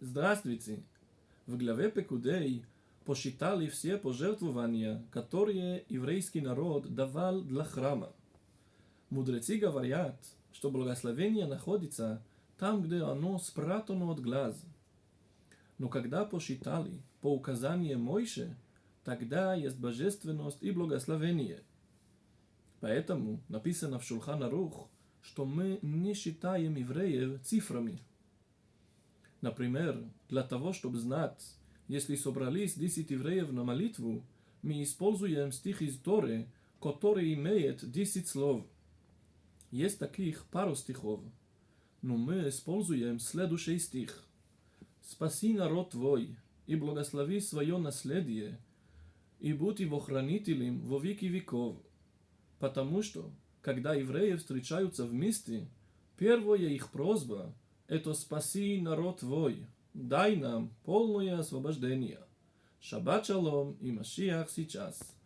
Здравствуйте! В главе Пекудей посчитали все пожертвования, которые еврейский народ давал для храма. Мудрецы говорят, что благословение находится там, где оно спрятано от глаз. Но когда посчитали по указанию Мойше, тогда есть божественность и благословение. Поэтому написано в Шулхан Арух, что мы не считаем евреев цифрами. Например, для того, чтобы знать, если собрались 10 евреев на молитву, мы используем стих из Торы, который имеет 10 слов. Есть таких пару стихов, но мы используем следующий стих. «Спаси народ твой, и благослови свое наследие, и будь его хранителем во веки веков». Потому что, когда евреи встречаются вместе, первая их просьба – это «Спаси народ твой, дай нам полное освобождение». Шаббат шалом и Машиах сейчас.